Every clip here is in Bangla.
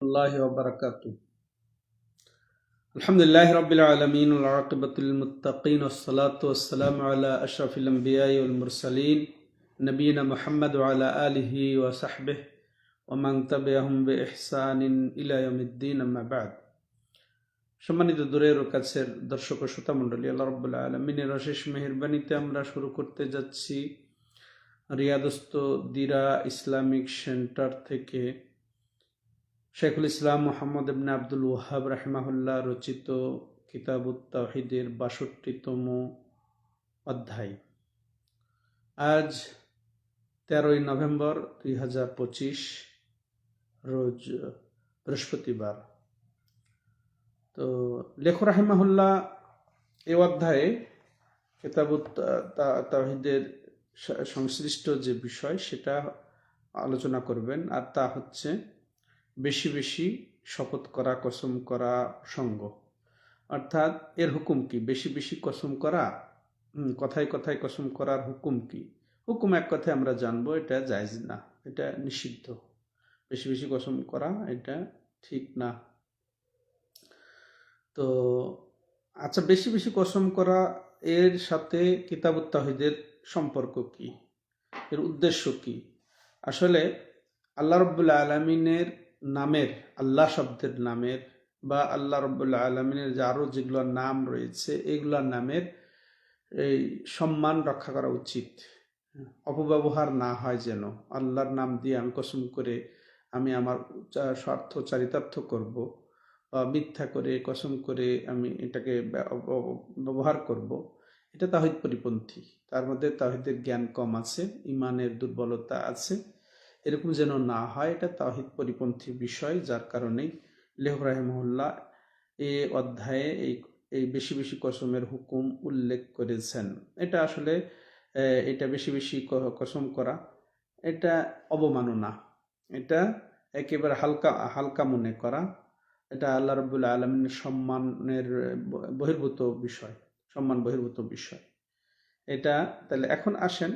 الله وبركاته. الحمد لله رب العالمين والعاقبة للمتقين والصلاة والسلام على أشرف الأنبياء والمرسلين نبينا محمد وعلى آله وصحبه ومن تبعهم بإحسان إلى يوم الدين أما بعد. সম্মানিত দূরের ও কাছের দর্শক ও শ্রোতা মণ্ডলী, আল্লাহ রাব্বুল আলামিনের অশেষ মেহেরবানিতে আমরা শুরু করতে যাচ্ছি রিয়াদস্থ দিরা ইসলামিক সেন্টার থেকে শেখুল ইসলাম মোহাম্মদ ইবনে আব্দুল ওয়াহাব রাহিমাহুল্লাহ রচিত কিতাবুত তাওহীদের ৬২তম অধ্যায়। আজ ১৩ই নভেম্বর ২০২৫ রোজ বৃহস্পতিবার। তো লেখক রাহিমাহুল্লাহ এই অধ্যায়ে কিতাবুত তাওহীদের সংশ্লিষ্ট যে বিষয় সেটা আলোচনা করবেন, আর তা হচ্ছে বেশি বেশি শপথ করা, কসম করা সঙ্গ। অর্থাৎ এর হুকুম কি? বেশি বেশি কসম করা, কথায় কথায় কসম করার হুকুম কি? হুকুম এক কথায় আমরা জানবো, এটা জায়েজ না, এটা নিষিদ্ধ। বেশি বেশি কসম করা এটা ঠিক না। তো আচ্ছা, বেশি বেশি কসম করা এর সাথে কিতাবুত তাওহীদের সম্পর্ক কি? এর উদ্দেশ্য কি? আসলে আল্লাহ রাব্বুল আলামিনের নামের, আল্লাহ শব্দের নামের বা আল্লাহ রাব্বুল আলামিনের যে আরো যেগুলো নাম রয়েছে এগুলোর নামের এই সম্মান রক্ষা করা উচিত। অপব্যবহার না হয় যেন। আল্লাহর নাম দিয়ে আমি কসম করে আমি আমার স্বার্থ চারিতার্থ করব বা মিথ্যা করে কসম করে আমি এটাকে ব্যবহার করব, এটা তাওহীদ পরিপন্থী। তার মধ্যে তাওহীদের জ্ঞান কম আছে, ইমানের দুর্বলতা আছে, এরকম যেন না হয়, এটা তাওহীদ পরিপন্থী বিষয়। যার কারণেই লেখক রাহিমাহুল্লাহ এই অধ্যায়ে এই বেশি বেশি কসমের হুকুম উল্লেখ করেছেন। এটা আসলে এটা বেশি বেশি কসম করা এটা অবমাননা, এটা একেবারে হালকা হালকা মনে করা, এটা আল্লাহ রাব্বুল আলামিনের সম্মানের বহির্ভূত বিষয়, সম্মান বহির্ভূত বিষয় এটা। তাহলে এখন আসেন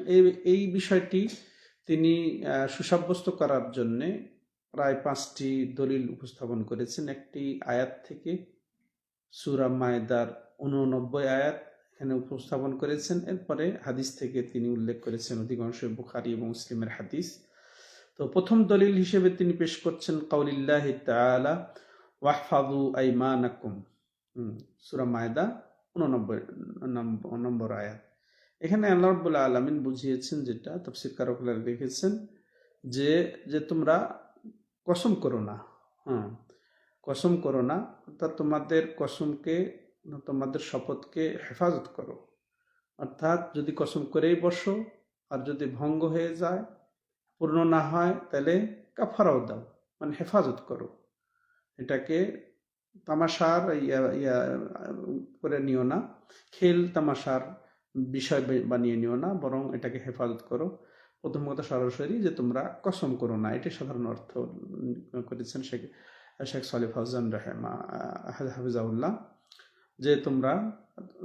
এই বিষয়টি তিনি সুসাব্যস্ত করার জন্যে প্রায় 5টি দলিল উপস্থাপন করেছেন। একটি আয়াত থেকে, সূরা মায়েদার 89 আয়াত এখানে উপস্থাপন করেছেন। এরপরে হাদিস থেকে তিনি উল্লেখ করেছেন, অধিকাংশ বুখারী এবং মুসলিমের হাদিস। তো প্রথম দলিল হিসেবে তিনি পেশ করছেন কাউলিল্লাহি তাআলা ওয়াহফাযু আইমানাকুম, সূরা মায়েদা 89 নম্বর আয়াত। এখানে আল্লাহ রাব্বুল আলামিন বুঝিয়েছেন, যেটা তাফসীরকারকরা লিখেছেন, যে তোমরা কসম করো না, কসম করো না, অর্থাৎ তোমাদের কসমকে, তোমাদের শপথকে হেফাজত করো। অর্থাৎ যদি কসম করেই বসো আর যদি ভঙ্গ হয়ে যায়, পূর্ণ না হয়, তাহলে কাফারাও দাও, মানে হেফাজত করো। এটাকে তামাশার করে নিও না, খেল তামাশার বিষয় বানিয়ে নিও না, বরং এটাকে হেফাজত করো। প্রথম কথা সরাসরি যে তোমরা কসম করো না, এটি সাধারণ অর্থ করেছেন শেখ সালেহ ফাউজান হাফিজাহুল্লাহ, যে তোমরা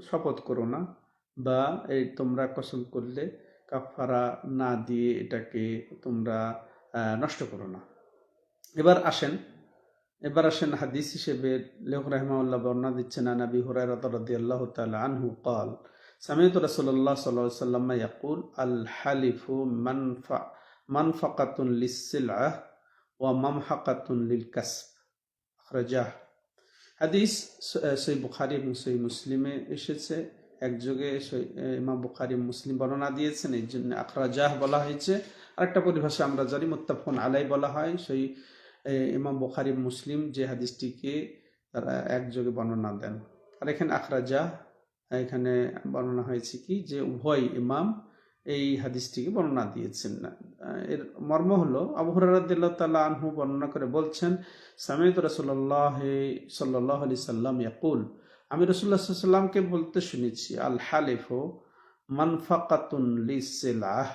শপথ করো না বা এই তোমরা কসম করলে কাফারা না দিয়ে এটাকে তোমরা নষ্ট করো না। এবার আসেন হাদিস হিসেবে লেখক রাহিমাহুল্লাহ বর্ণনা দিচ্ছেন, নবী হুরায়রা রাদিয়াল্লাহু তাআলা আনহু قال سمعت رسول الله صلى الله عليه وسلم يقول الحلف منفقة للسلعة وممحقة للكسب أخرجاه। হাদিস সহিহ বুখারী এবং সহিহ মুসলিমে এসেছে। একযোগে ইমাম বুখারী মুসলিম বর্ণনা দিয়েছেন, এই জন্য আখরাজাহ বলা হয়েছে। আরেকটা পরিভাষা আমরা জানি মুত্তাফাকুন আলাই বলা হয়। সেই ইমাম বুখারী মুসলিম যে হাদিসটিকে তারা একযোগে বর্ণনা দেন। আর এখানে আখরাজাহ, এখানে বর্ণনা হয়েছে কি, যে উভয় ইমাম এই হাদিসটিকে বর্ণনা দিয়েছেন। এর মর্ম হলো, আবু হুরায়রা রাদিয়াল্লাহু তাআলা আনহু বর্ণনা করে বলছেন, সামি'তু রাসূলুল্লাহ সাল্লাল্লাহু আলাইহি সাল্লাম ইয়াকুল, আমি রাসূলুল্লাহ সাল্লাল্লাহু আলাইহি সাল্লামকে বলতে শুনেছি, আল হালিফু মানফাকাতুন লিসিলাহ,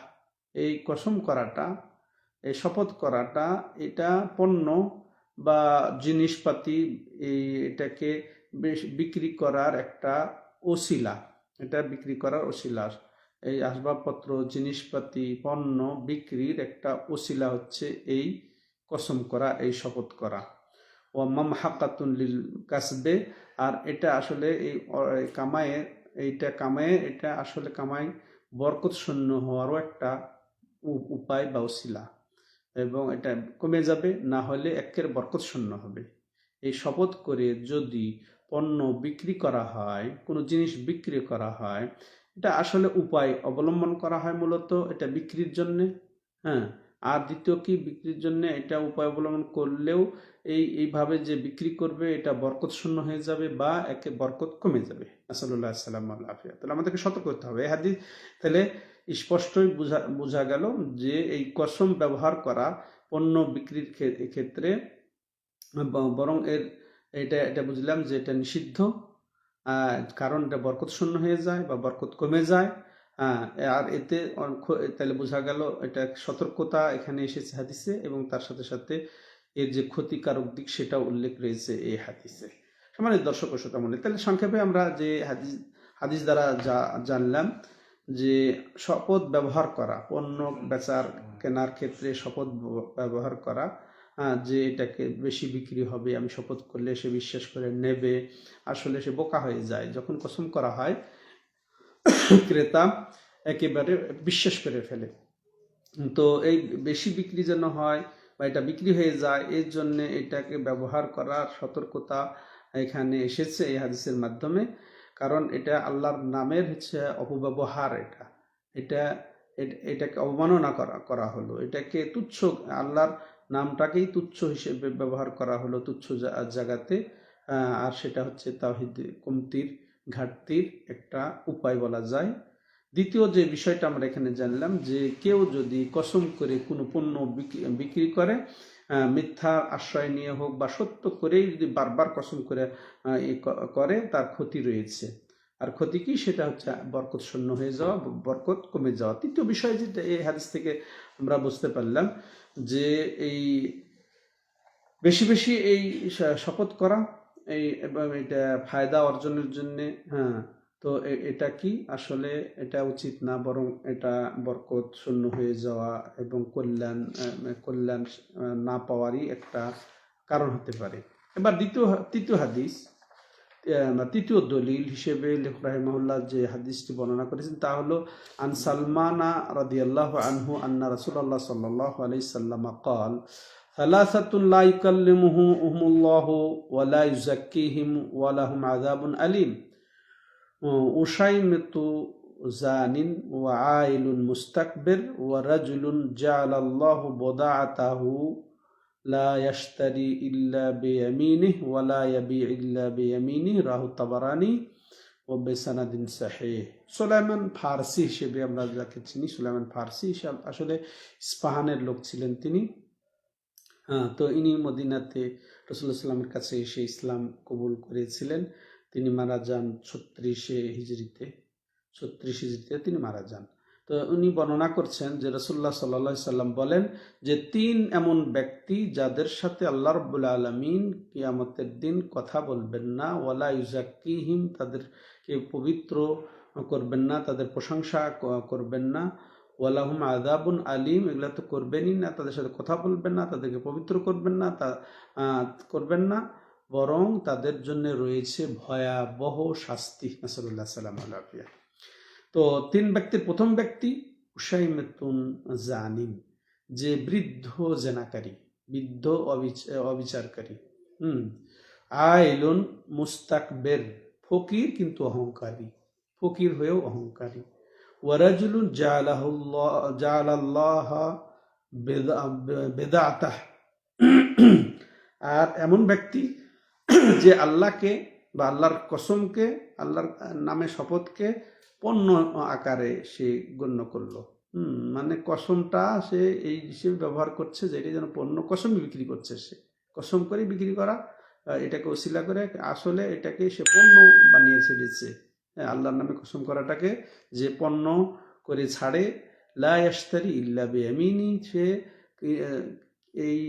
এই কসম করাটা, এই শপথ করাটা, এটা পণ্য বা জিনিসপাতি, এটাকে বিক্রি করার একটা ওসিলা, এটা বিক্রি করার ওসিলা। এই আসবাবপত্র, জিনিসপাতি, পণ্য বিক্রির একটা ওসিলা হচ্ছে এই কসম করা, এই শপথ করা। ওয়া মামহাকাতুন লিল কাসবে, আর এটা আসলে এই কামায়ে এটা আসলে কামাই বরকত শূন্য হওয়ারও একটা উপায় বা ওসিলা, এবং এটা কমে যাবে, না হলে একের বরকত শূন্য হবে। এই শপথ করে যদি পণ্য বিক্রি করা হয়, কোনো জিনিস বিক্রি করা হয়, এটা আসলে উপায় অবলম্বন করা হয় মূলত এটা বিক্রির জন্যে। হ্যাঁ, আর দ্বিতীয় কি, বিক্রির জন্য এটা উপায় অবলম্বন করলেও এইভাবে যে বিক্রি করবে এটা বরকত শূন্য হয়ে যাবে বা একে বরকত কমে যাবে। নাসাল্লাহ সাল্লাম আফিয়া। তাহলে আমাদেরকে সতর্ক করতে হবে। এই হাদিস তাহলে স্পষ্টই বোঝা গেল যে এই কসম ব্যবহার করা পণ্য বিক্রির ক্ষেত্রে, বরং এটা বুঝলাম যে এটা নিষিদ্ধ, কারণ এটা বরকত শূন্য হয়ে যায় বা বরকত কমে যায়। আর এতে তাহলে বোঝা গেল এটা সতর্কতা এখানে এসেছে হাদিসে, এবং তার সাথে সাথে এর যে ক্ষতিকারক দিক সেটাও উল্লেখ রয়েছে এই হাদিসে। সম্মানিত দর্শক ও শ্রোতা মণ্ডলী, তাহলে সংক্ষেপে আমরা যে হাদিস দ্বারা যা জানলাম যে শপথ ব্যবহার করা, পণ্য বেচার কেনার ক্ষেত্রে শপথ ব্যবহার করা, যে এটাকে বেশি বিক্রি হবে, আমি শপথ করলে সে বিশ্বাস করে নেবে, আসলে সে বোকা হয়ে যায়। যখন কসম করা হয় ক্রেতা একেবারে বিশ্বাস করে ফেলে। তো এই বেশি বিক্রি যেন হয় বা এটা বিক্রি হয়ে যায়, এর জন্য এটাকে ব্যবহার করার সতর্কতা এখানে এসেছে এই হাদিসের মাধ্যমে। কারণ এটা আল্লাহর নামের হচ্ছে অপব্যবহার, এটাকে অবমাননা করা হলো, এটাকে তুচ্ছ, আল্লাহর নামটাকেই তুচ্ছ হিসেবে ব্যবহার করা হলো তুচ্ছ জায়গাতে। আর সেটা হচ্ছে তাওহীদ কমতির, ঘাটতির একটা উপায় বলা যায়। দ্বিতীয় যে বিষয়টা আমরা এখানে জানলাম যে কেউ যদি কসম করে কোনো পণ্য বিক্রি করে, মিথ্যা আশ্রয় নিয়ে হোক বা সত্য করেই যদি বারবার কসম করে, তার ক্ষতি রয়েছে। আর ক্ষতি কি, সেটা হচ্ছে বরকত শূন্য হয়ে যাওয়া, বরকত কমে যাওয়া। তৃতীয় বিষয় যেটা এই হাদিস থেকে আমরা বুঝতে পারলাম যে এই বেশি বেশি এই শপথ করা এবং এটা ফায়দা অর্জনের জন্য, হ্যাঁ, তো এটা কি আসলে এটা উচিত না, বরং এটা বরকত শূন্য হয়ে যাওয়া এবং কল্যাণ না পাওয়ারই একটা কারণ হতে পারে। এবার তৃতীয় দলিল হিসেবে লেখক রাহিমাহুল্লাহ যে হাদিসটি বর্ণনা করেছেন তা হলো আন সালমানা রাদিয়াল্লাহু আনহু আন্না রাসূলুল্লাহ সাল্লাল্লাহু আলাইহি সাল্লাম قال ثلاثة لا يكلمهم الله ولا يزكيهم ولهم عذاب أليم أشيمة زان وعائل مستكبر ورجل جعل الله بضاعته لا يشتري إلا بيمينه ولا يبيع إلا بيمينه রাহু তাবারানি ও বেসানাদিন সাহিহ। সুলাইমান ফারসি হিসেবে আমরা যাকে চিনি, সুলাইমান ফারসি আসলে ইস্পাহানের লোক ছিলেন তিনি। তো ইনি মদিনাতে রাসূলুল্লাহ সাল্লামের কাছে এসে ইসলাম কবুল করেছিলেন। তিনি মারা যান 36 হিজরিতে তিনি মারা যান। তো উনি বর্ণনা করছেন যে রাসূলুল্লাহ সাল্লাল্লাহু আলাইহি সাল্লাম বলেন যে 3 এমন ব্যক্তি যাদের সাথে আল্লাহ রাব্বুল আলামিন কিয়ামতের দিন কথা বলবেন না, ওয়ালা ইউজাক্কিহিম, তাদেরকে পবিত্র করবেন না, তাদের প্রশংসা করবেন না, ওয়ালাহুম আযাবুন আলিম, এগুলা তো করবেনই না, তাদের সাথে কথা বলবেন না, তাদেরকে পবিত্র করবেন না, বরং তাদের জন্য রয়েছে ভয়াবহ শাস্তি। নাসাল্লাহ সাল্লাম আলাইহি। তো 3 ব্যক্তির প্রথম ব্যক্তি উসাইমাতুন জানিন, যে বৃদ্ধ জেনাকারী, বৃদ্ধ অবিচারকারী। আইলুন মুস্তাকবের, ফকির কিন্তু অহংকারী, ফকির হয়েও অহংকারী। ওয়ারাজুলুন জাআলাল্লাহ বিদআতাহ, আর এমন ব্যক্তি যে আল্লাহকে বা আল্লাহর কসমকে, আল্লাহর নামে শপথকে পণ্য আকারে সে গণ্য করলো। মানে কসমটা সে এই হিসেবে ব্যবহার করছে যে এটা যেন পণ্য, কসম বিক্রি করছে, সে কসম করে বিক্রি করা, এটাকে ওসিলা করে আসলে এটাকে সে পণ্য বানিয়ে ছেড়েছে। আল্লাহর নামে কসম করাটাকে যে পণ্য করে ছাড়ে, লা ইয়াশতারি ইল্লা বিয়ামিনি, সে এই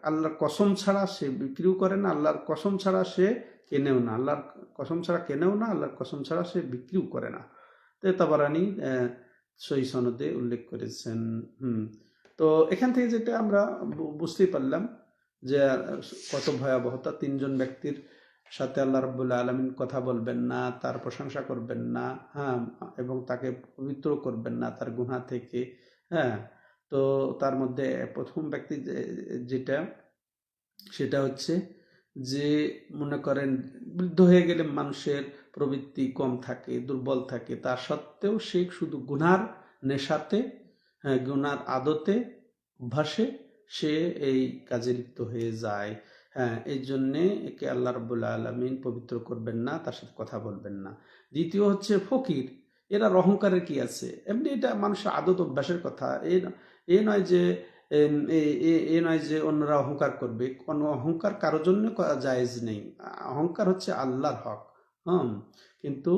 আল্লাহর কসম ছাড়া সে বিক্রিও করে না, আল্লাহর কসম ছাড়া সে কেনেও না, আল্লাহর কসম ছাড়া কেনেও না, আল্লাহর কসম ছাড়া সে বিক্রিও করে না। তো তাবারানি সহিহ সনদে উল্লেখ করেছেন। তো এখান থেকে যেটা আমরা বুঝতেই পারলাম যে কত ভয়াবহতা, তিনজন ব্যক্তির সাথে আল্লাহ রাব্বুল আলামিন কথা বলবেন না, তার প্রশংসা করবেন না, হ্যাঁ, এবং তাকে পবিত্র করবেন না তার গুনাহ থেকে। হ্যাঁ, তো তার মধ্যে প্রথম ব্যক্তি যেটা, সেটা হচ্ছে যে মনে করেন বৃদ্ধ হয়ে গেলে মানুষের প্রবৃত্তি কম থাকে, দুর্বল থাকে, তা সত্ত্বেও সে শুধু গুনার নেশাতে, হ্যাঁ, গুনার আদতে, অভ্যাসে সে এই কাজে লিপ্ত হয়ে যায়। হ্যাঁ, এই জন্যে একে আল্লাহ রাব্বুল আলামিন পবিত্র করবেন না, তার সাথে কথা বলবেন না। দ্বিতীয় হচ্ছে ফকির, এরা অহংকারের কি আছে, এমনি এটা মানুষের আদত অভ্যাসের কথা। এ নয় যে এ নয় যে অন্যরা অহংকার করবে, কোনো অহংকার কারোর জন্য করা জায়েজ নেই। অহংকার হচ্ছে আল্লাহর হক। হুম, কিন্তু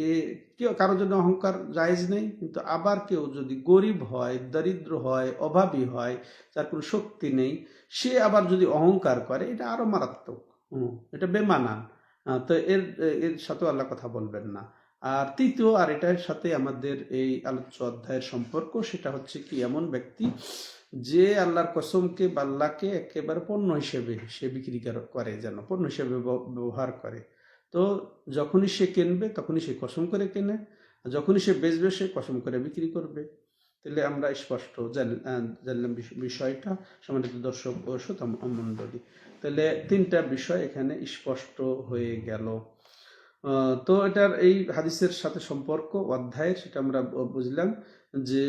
এ কেউ কারোর জন্য অহংকার জায়েজ নেই, কিন্তু আবার কেউ যদি গরিব হয়, দরিদ্র হয়, অভাবী হয়, যার কোনো শক্তি নেই, সে আবার যদি অহংকার করে, এটা আরো মারাত্মক। এটা বেমানান। তো এর সাথেও আল্লাহ কথা বলবেন না। আর তৃতীয়, আর এটার সাথে আমাদের এই আলোচ্য অধ্যায়ের সম্পর্ক, সেটা হচ্ছে কি, এমন ব্যক্তি যে আল্লাহর কসমকে বা আল্লাহকে একেবারে পণ্য হিসেবে সে বিক্রি করে, যেন পণ্য হিসেবে ব্যবহার করে। তো যখনই সে কিনবে তখনই সে কসম করে কেনে, যখনই সে বেচবে সে কসম করে বিক্রি করবে। তাহলে আমরা স্পষ্ট জানলাম বিষয়টা, সম্মানিত দর্শক ও শ্রোতা মণ্ডলী। তাহলে তিনটা বিষয় এখানে স্পষ্ট হয়ে গেল। তো এটার এই হাদিসের সাথে সম্পর্ক অধ্যায়ের, সেটা আমরা বুঝলাম যে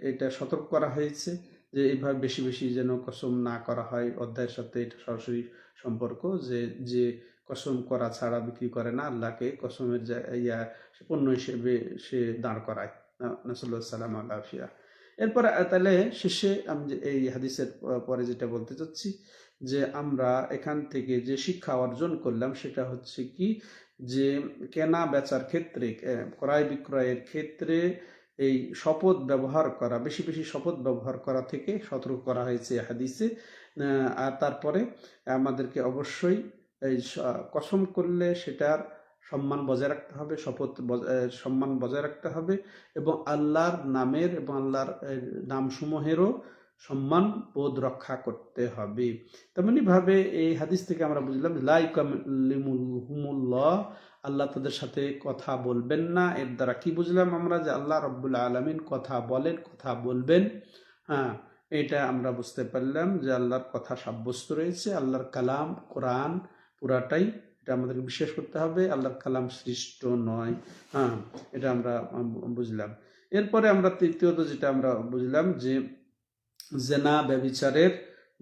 এটা সতর্ক করা হয়েছে যে এইভাবে বেশি বেশি যেন কসম না করা হয়। অধ্যায়ের সাথে এটা সরাসরি সম্পর্ক, যে যে কসম করা ছাড়া বিক্রি করে না, আল্লাহকে কসমের পণ্য হিসেবে সে দাঁড় করায়। নাসাল্লাহ সালাম আলাফিয়া। এরপরে তাহলে শেষে আমি যে এই হাদিসের পরে যেটা বলতে চাচ্ছি, যে আমরা এখান থেকে যে শিক্ষা অর্জন করলাম সেটা হচ্ছে কি, যে কেনা বেচার ক্ষেত্রে, ক্রয় বিক্রয়ের ক্ষেত্রে এই শপথ ব্যবহার করা, বেশি বেশি শপথ ব্যবহার করা থেকে সতর্ক করা হয়েছে হাদিসে। আর তারপরে আমাদেরকে অবশ্যই এই কসম করলে সেটার সম্মান বজায় রাখতে হবে, শপথ সম্মান বজায় রাখতে হবে, এবং আল্লাহর নামের এবং আল্লাহর নামসমূহেরও সম্মান বোধ রক্ষা করতে হবে। তেমনি ভাবে এই হাদিস থেকে আমরা বুঝলাম লা ইউকাল্লিমুহুমুল্লাহ, আল্লাহ তাদের সাথে কথা বলবেন না। এর দ্বারা কি বুঝলাম আমরা, যে আল্লাহ রাব্বুল আলামিন কথা বলেন, কথা বলবেন। হ্যাঁ, এটা আমরা বুঝতে পারলাম যে আল্লাহর কথা সাব্যস্ত রয়েছে, আল্লাহর কালাম কোরআন পুরাটাই, এটা আমাদের বিশ্বাস করতে হবে, আল্লাহর কালাম সৃষ্ট নয়। হ্যাঁ, এটা আমরা বুঝলাম। এরপরে আমরা তৃতীয়ত যেটা আমরা বুঝলাম, যে জেনা ব্যভিচারের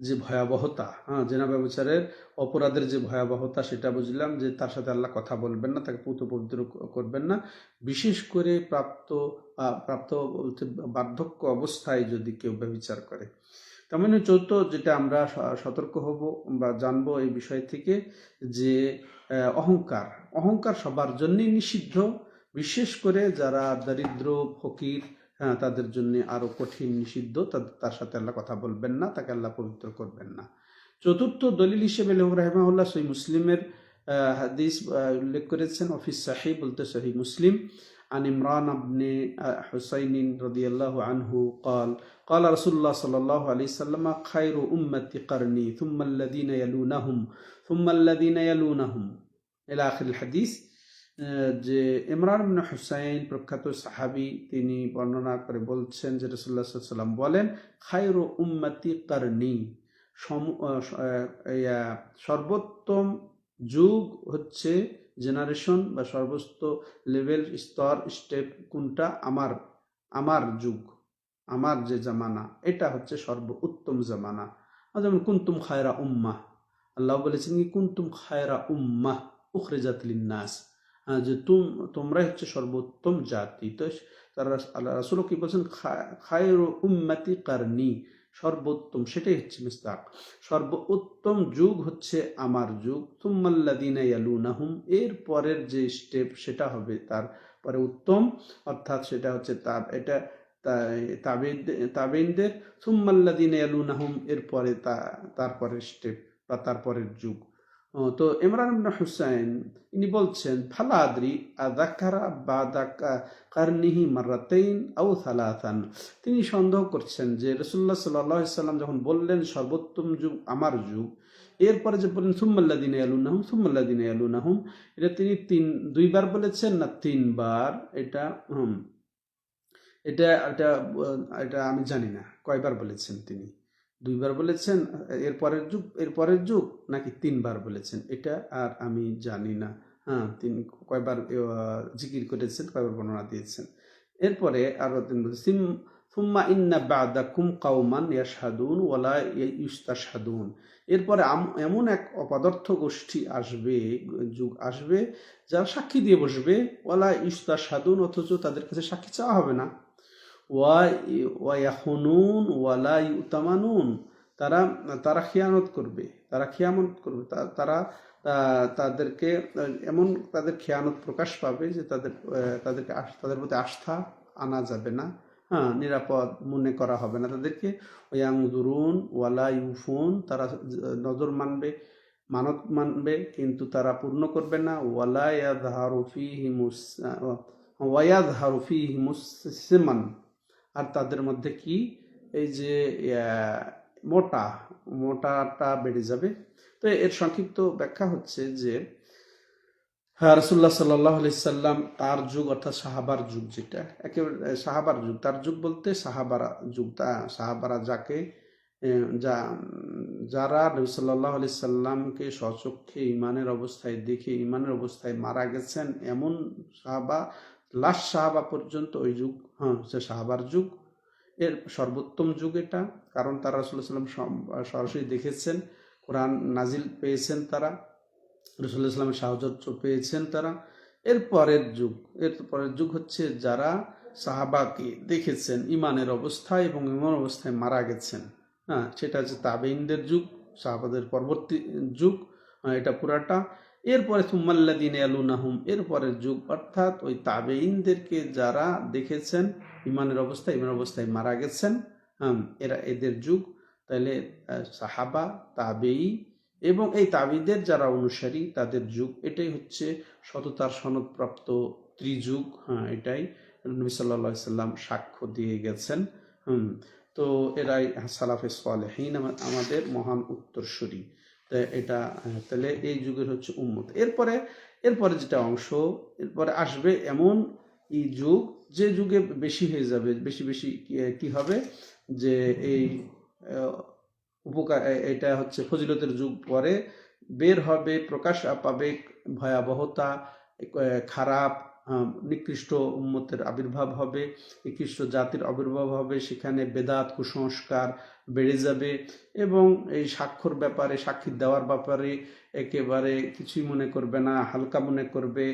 যে ভয়াবহতা, হ্যাঁ, জেনা ব্যভিচারের অপরাধের যে ভয়াবহতা সেটা বুঝলাম, যে তার সাথে আল্লাহ কথা বলবেন না, তাকে পুত পবিত্র করবেন না। বিশেষ করে প্রাপ্ত বলতে বার্ধক্য অবস্থায় যদি কেউ ব্যভিচার করে। তার মানে চৌথ যেটা আমরা সতর্ক হব বা জানবো এই বিষয় থেকে, যে অহংকার, অহংকার সবার জন্যই নিষিদ্ধ, বিশেষ করে যারা দরিদ্র ফকির, হ্যাঁ, তাদের জন্য আরো কঠিন নিষিদ্ধ। তার সাথে আল্লাহ কথা বলবেন না, তাকে আল্লাহ পবিত্র করবেন না। চতুর্থ দলিল হিসেবে লেখক রাহিমাহুল্লাহ সহিহ মুসলিমের হাদিস উল্লেখ করেছেন, অফিস সাহি বলতে সহিহ মুসলিম, عن عمران بن حسين رضي الله عنه قال قال رسول الله صلى الله عليه وسلم خير أمتي قرني ثم الذين يلونهم ثم الذين يلونهم إلى آخر الحديث। যে ইমরান ইবনে হুসাইন প্রখ্যাত সাহাবী, তিনি বর্ণনা করে বলছেন যে রাসূলুল্লাহ সাল্লাল্লাহু আলাইহি ওয়াসাল্লাম বলেন, খায়রু উম্মতি কারনি, সর্বোত্তম যুগ হচ্ছে, জেনারেশন বা সর্বোচ্চ লেভেল, স্তর, স্টেপ কোনটা, আমার যুগ, আমার যে জামানা, এটা হচ্ছে সর্বোত্তম জামানা। যেমন কুনতুম খায়রা উম্মাহ, আল্লাহ বলেছেন কি কুনতুম খায়রা উম্মাহ উখরিজাত লিন্নাস, যে তোমরাই হচ্ছে সর্বোত্তম জাতি। তো আল্লাহ রাসূল কি বলছেন, খায়রু উম্মতি কারনি, সর্বোত্তম, সেটাই হচ্ছে মিসদাক, সর্বোত্তম যুগ হচ্ছে আমার যুগ। তুম্মাল্লাযীনা ইয়ালুনাহুম, এর পরের যে স্টেপ সেটা হবে তার পরে উত্তম, অর্থাৎ সেটা হচ্ছে এটা তাবেইনদের, তুম্মাল্লাযীনা ইয়ালুনাহুম, এর পরে তারপরের স্টেপ বা তারপরের যুগ। তো ইমরান ইবনে হুসাইন ইনি বলছেন ফালা আদরি আযাকারা বাদা কারনিহি মাররাতাইন আও সালাসান। তিনি সন্দেহ করছেন যে রাসূলুল্লাহ সাল্লাল্লাহু আলাইহি সাল্লাম যখন বললেন সর্বোত্তম যুগ আমার যুগ, এরপরে যে বললেন সুম্মাল্লাযিনা ইয়ালুনাহুম সুম্মাল্লাযিনা ইয়ালুনাহুম, এটা তিনি দুইবার বলেছেন না তিনবার? এটা এটা এটা এটা আমি জানি না কয়বার বলেছেন তিনি। দুইবার বলেছেন এরপরের যুগ নাকি তিনবার বলেছেন, এটা আর আমি জানি না। হ্যাঁ, তিনি কয়বার জিকির করেছেন, কয়বার বর্ণনা দিয়েছেন। এরপরে আরো তিনি বলছেন সুম্মা ইন্না বাদাকুম কাওমান ইয়াশহাদুন ওয়ালা ইউস্তাশহাদুন। এরপরে এমন এক অপদার্থ গোষ্ঠী আসবে, যুগ আসবে, যারা সাক্ষী দিয়ে বসবে, ওয়ালা ইউস্তাশহাদুন, অথচ তাদের কাছে সাক্ষী চাওয়া হবে না। ওয়ায়াহুনুন ওয়ালা ইউতামানুন, তারা তারা খিয়ানত করবে, তারা তাদেরকে এমন তাদের খেয়ানত প্রকাশ পাবে যে তাদের প্রতি আস্থা আনা যাবে না, হ্যাঁ, নিরাপদ মনে করা হবে না তাদেরকে। ওয়াংজুরুন ওয়ালা ইউফুন, তারা নজর মানবে, মানত মানবে, কিন্তু তারা পূর্ণ করবে না। ওয়ায়াযহারু ফীহিমুস সিমান, আর তাদের মধ্যে কি এই যে মোটাটা বেড়ে যাবে। তো এর সংক্ষিপ্ত ব্যাখ্যা হচ্ছে যে রাসূলুল্লাহ সাল্লাল্লাহু আলাইহি সাল্লাম তার যুগ অর্থাৎ সাহাবার যুগ, যেটা একেবারে সাহাবার যুগ, তার যুগ বলতে সাহাবারা যুগ, সাহাবারা যারা নবী সাল্লাল্লাহু আলাইহি সাল্লামকে স্বচক্ষে ইমানের অবস্থায় দেখে ইমানের অবস্থায় মারা গেছেন, এমন সাহাবা, লাস্ট সাহাবা পর্যন্ত ওই যুগ, সে সাহাবার যুগ, এর সর্বোত্তম যুগ এটা। কারণ তারা রাসূলুল্লাহ সাল্লাম সরাসরি দেখেছেন, কোরআন নাজিল পেয়েছেন, তারা রাসূলুল্লাহ সাল্লামের সাহচর্য পেয়েছেন তারা। এরপরের যুগ হচ্ছে যারা সাহাবাকে দেখেছেন ইমানের অবস্থায় এবং ইমান অবস্থায় মারা গেছেন, হ্যাঁ, সেটা হচ্ছে তাবেঈনদের যুগ, সাহাবাদের পরবর্তী যুগ, এটা পুরাটা। এরপরে সুম্মাল্লাযিনা ইয়ালুনাহুম, এরপরের যুগ অর্থাৎ ওই তাবেঈনদেরকে যারা দেখেছেন ইমানের অবস্থায় মারা গেছেন, এদের যুগ। তাহলে সাহাবা, তাবেঈ এবং এই তাবিদের যারা অনুসারী তাদের যুগ, এটাই হচ্ছে সততার সনদপ্রাপ্ত ত্রিযুগ। এটাই নবী সাল্লাল্লাহু আলাইহি সাল্লাম সাক্ষ্য দিয়ে গেছেন। তো এরাই সালাফে সালেহিন, আমাদের মহান উত্তরসূরি। এটা তাহলে এই যুগের হচ্ছে উম্মত। এরপরে যেটা অংশ, এরপরে আসবে এমন এই যুগ, যে যুগে বেশি হয়ে যাবে, বেশি কি হবে, যে এই এটা হচ্ছে ফজিলতের যুগ। পরে বের হবে, প্রকাশ পাবে ভয়াবহতা, খারাপ নিকৃষ্ট উম্মতের আবির্ভাব হবে, নিকৃষ্ট জাতির আবির্ভাব হবে। সেখানে বেদাত, কুসংস্কার বেড়ে যাবে এবং এই সাক্ষ্যর ব্যাপারে, সাক্ষী দেওয়ার ব্যাপারে একেবারে কিছুই মনে করবে না, হালকা মনে করবে।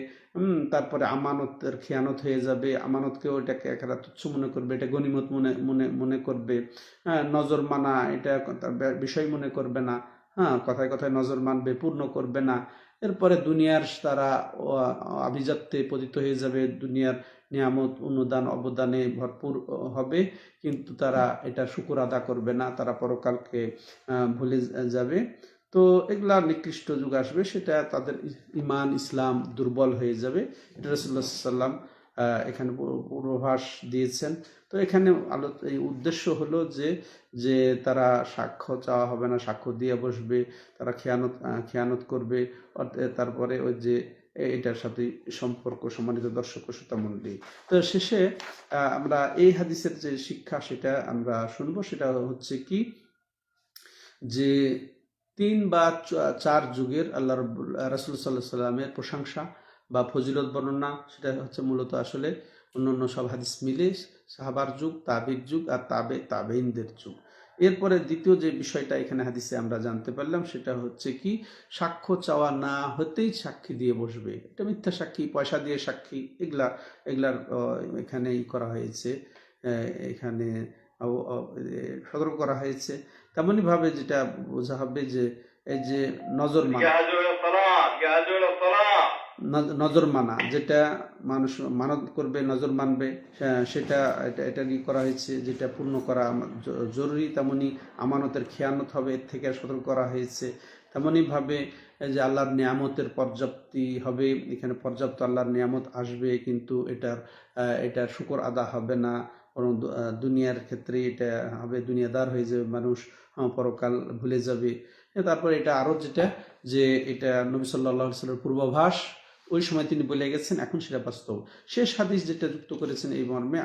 তারপরে আমানতের খেয়ানত হয়ে যাবে, আমানতকেও এটাকে একটা তুচ্ছ মনে করবে, এটা গনিমত মনে করবে। নজর মানা এটা বিষয় মনে করবে না, কথায় কথায় নজর মানবে, পূর্ণ করবে না। এরপরে দুনিয়ার তারা আভিজাত্যে পতিত হয়ে যাবে, দুনিয়ার নিয়ামত অনুদান অবদানে ভরপুর হবে, কিন্তু তারা এটা শুকর আদা করবে না, তারা পরকালকে ভুলে যাবে। তো এগুলা নিকৃষ্ট যুগ আসবে, সেটা তাদের ইমান ইসলাম দুর্বল হয়ে যাবে। এটা রাসূলুল্লাহ সাল্লাল্লাহু আলাইহি ওয়াসাল্লাম এখানে পূর্বাভাস দিয়েছেন। তো এখানে এই উদ্দেশ্য হলো যে তারা সাক্ষ্য চাওয়া হবে না, সাক্ষ্য দিয়ে বসবে, তারা খেয়ানত করবে। তারপরে ওই যে এটার সাথে সম্পর্ক, সম্মানিত দর্শক ও শ্রোতামণ্ডলী। তো শেষে আমরা এই হাদিসের যে শিক্ষা সেটা আমরা শুনবো। সেটা হচ্ছে কি, যে 3 বা 4 যুগের আল্লাহ রাসূল সাল্লাল্লাহু আলাইহি সাল্লামের প্রশংসা বা ফজিলত বর্ণনা, সেটা হচ্ছে মূলত আসলে অন্যান্য সব হাদিস মিলে সাহাবার যুগ, তাবির যুগ আর তাবেঈনদের যুগ। এরপরে দ্বিতীয় যে বিষয়টা এখানে হাদিসে আমরা জানতে পারলাম, সেটা হচ্ছে কি, সাক্ষ্য চাওয়া না হতেই সাক্ষী দিয়ে বসবে। এটা মিথ্যা সাক্ষী, পয়সা দিয়ে সাক্ষী, এগুলার এখানে করা হয়েছে, এখানে সতর্ক করা হয়েছে। তেমনই ভাবে যেটা বোঝা হবে যে এই যে নজর মানা, যেটা মানুষ মানত করবে, নজর মানবে, সেটা এটা কি করা হয়েছে, যেটা পূর্ণ করা জরুরি। তেমনি আমানতের খেয়ানত হবে, এর থেকে সতর্ক করা হয়েছে। তেমনইভাবে এই যে আল্লাহর নিয়ামতের পর্যাপ্তি হবে, এখানে পর্যাপ্ত আল্লাহর নিয়ামত আসবে, কিন্তু এটার শুকর আদা হবে না, বরং দুনিয়ার ক্ষেত্রে এটা হবে দুনিয়াদার হয়ে যাবে মানুষ, পরকাল ভুলে যাবে। তারপর এটা আরও যেটা যে এটা নবী সাল্লাল্লাহু আলাইহি ওয়াসাল্লামের পূর্বাভাস, ওই সময় তিনি বলে গেছেন, এখন সেটা বাস্তব। শেষ হাদিস যেটা যুক্ত করেছেন এই মর্মে,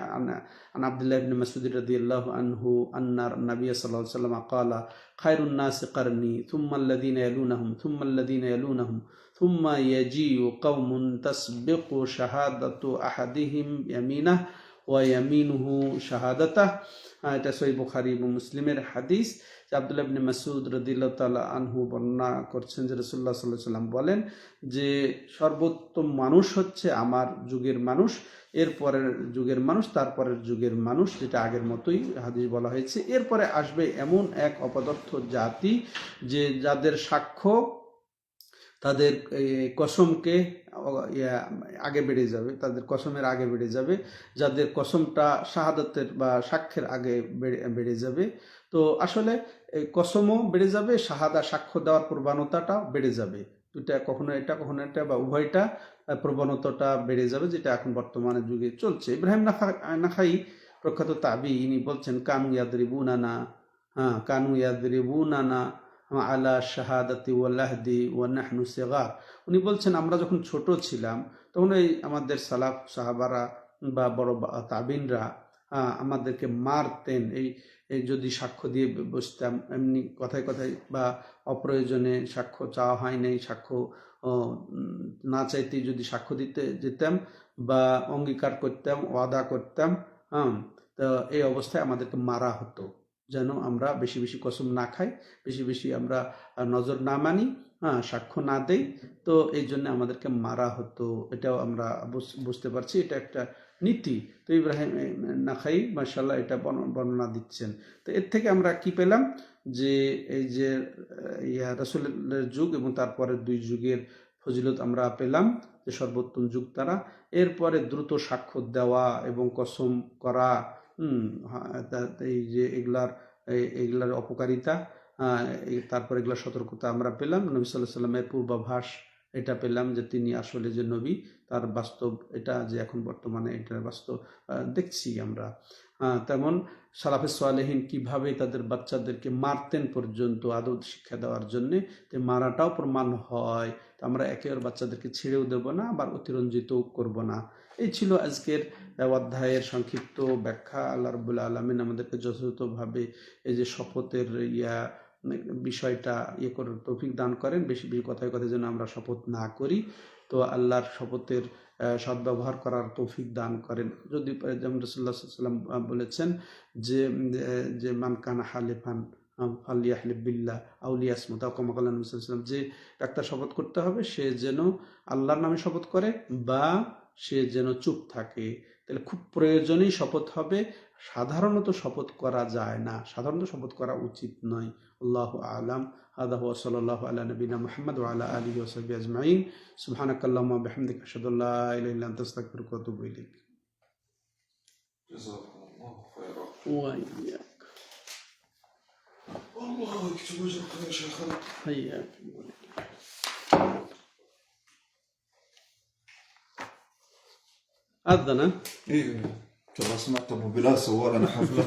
আন আব্দুল্লাহ ইবনে মাসউদ রাদিয়াল্লাহু আনহু আন্না নবী সাল্লাল্লাহু আলাইহি ওয়াসাল্লাম ক্বালা খায়রুন নাস কারনি থুম্মা আল্লাযীনা ইয়ালুনাহুম থুম্মা আল্লাযীনা ইয়ালুনাহুম থুম্মা ইয়াজিউ কওমুন তাসবিকু শাহাদাতু আহাদিহিম ইয়ামিনাহ ওয়া ইয়ামিনুহু শাহাদাতাহ। এটা সহিহ বুখারী এবং মুসলিমের হাদিস। আব্দুল্লাহ ইবনে মাসউদ রাদিয়াল্লাহু তাআলা আনহু বর্ণনা করছেন যে রাসূলুল্লাহ সাল্লাল্লাহু আলাইহি ওয়াসাল্লাম বলেন যে সর্বোত্তম মানুষ হচ্ছে আমার যুগের মানুষ, এরপরের যুগের মানুষ, তারপরের যুগের মানুষ, যেটা আগের মতোই হাদিস বলা হয়েছে। এরপরে আসবে এমন এক অপদার্থ জাতি যে যাদের সাক্ষ্য তাদের কসমকে আগে বেড়ে যাবে, তাদের কসমের আগে বেড়ে যাবে, যাদের কসমটা শাহাদাতের বা সাক্ষ্যের আগে বেড়ে যাবে। তো আসলে কসমও বেড়ে যাবে, শাহাদা সাক্ষ্য দেওয়ার প্রবণতাটাও বেড়ে যাবে। দুটা কখনো এটা বা উভয়টা প্রবণতাটা বেড়ে যাবে, যেটা এখন বর্তমানে যুগে চলছে। ইব্রাহিম নাখাই প্রখ্যাত তাবি, ইনি বলছেন কানু ইয়াদরিবুনানা আলা শাহাদাতি ওয়াল্লাহদি ওয়া নাহনু সিগার। উনি বলছেন আমরা যখন ছোট ছিলাম তখন এই আমাদের সালাফ সাহাবারা বা বড় তাবিনরা আমাদেরকে মারতেন, এই যদি সাক্ষ্য দিয়ে বসতাম, এমনি কথায় কথায় বা অপ্রয়োজনে সাক্ষ্য চাওয়া হয় নাই, সাক্ষ্য না চাইতেই যদি সাক্ষ্য দিতে যেতাম বা অঙ্গীকার করতাম, ওয়াদা করতাম, তো এই অবস্থায় আমাদেরকে মারা হতো, যেন আমরা বেশি বেশি কসম না খাই, বেশি বেশি আমরা নজর না মানি, সাক্ষ্য না দেই। তো এই জন্য আমাদেরকে মারা হতো। এটাও আমরা বুঝতে পারছি, এটা একটা নীতি। তো ইব্রাহিম নাখাই মাশাআল্লাহ এটা বর্ণনা দিচ্ছেন। তো এর থেকে আমরা কি পেলাম যে এই যে রাসূলের যুগ এবং তারপরের দুই যুগের ফজিলত আমরা পেলাম, যে সর্বোত্তম যুগ তারা। এরপরে দ্রুত সাক্ষ্য দেওয়া এবং কসম করা, এই যে এগুলার অপকারিতা, তারপর এগুলার সতর্কতা আমরা পেলাম। নবী সাল্লাল্লাহু আলাইহি ওয়াসাল্লামের পূর্বাভাস এটা পেলাম যে তিনি আসলে যে নবী, তার বাস্তব এটা যে এখন বর্তমানে এটার বাস্তব দেখছি আমরা। তেমন সালাফে সালেহিন কিভাবে তাদের বাচ্চাদেরকে মারতেন পর্যন্ত আদব শিক্ষা দেওয়ার জন্যে, তো মারাটাও প্রমাণ হয়। তো আমরা একেবারে বাচ্চাদেরকে ছেড়েও দেব না, আবার অতিরঞ্জিতও করব না। এই ছিল আজকের অধ্যায়ের সংক্ষিপ্ত ব্যাখ্যা। আল্লাহ রাব্বুল আলামিন আমাদেরকে যথাযথভাবে এই যে শপথের বিষয়টা করার তৌফিক দান করেন। বেশি বেশি কথায় কথায় যেন আমরা শপথ না করি। তো আল্লাহর শপথের সদ্ব্যবহার করার তৌফিক দান করেন। যদি যেমন রাসূলুল্লাহ সাল্লাল্লাহু আলাইহি ওয়াসাল্লাম বলেছেন যে মান কানা হালিফান ফালিয়াহলিফ বিল্লাহ আও লিয়াসমুত, কামা ক্বালা নবী সাল্লাল্লাহু আলাইহি ওয়াসাল্লাম, যে একটা শপথ করতে হবে সে যেন আল্লাহর নামে শপথ করে বা সে যেন চুপ থাকে। তাহলে খুব প্রয়োজনেই শপথ হবে, সাধারণত শপথ করা যায় না, সাধারণত শপথ করা উচিত নয়। আল্লাহু আ'লাম। হাদা হুয়া সাল্লাল্লাহু আলা নবিনা মুহাম্মদ ওয়া আলা আলিহি ওয়া সাহবিহি আজমাইন। সুবহানাকাল্লাহুম্মা ওয়া বিহামদিকা আশহাদু আল্লা ইলাহা ইল্লা আনতা আস্তাগফিরুকা ওয়া আতুবু ইলাইক। জাযাকুমুল্লাহু খায়রান। ওয়া ইয়্যাক। আল্লাহু ইয়াকতুবু আজরাকুম ইয়া শাইখানা। হাইয়াকুম। أذن. ايه ترى سمعت ابو بلال سوى لنا حفله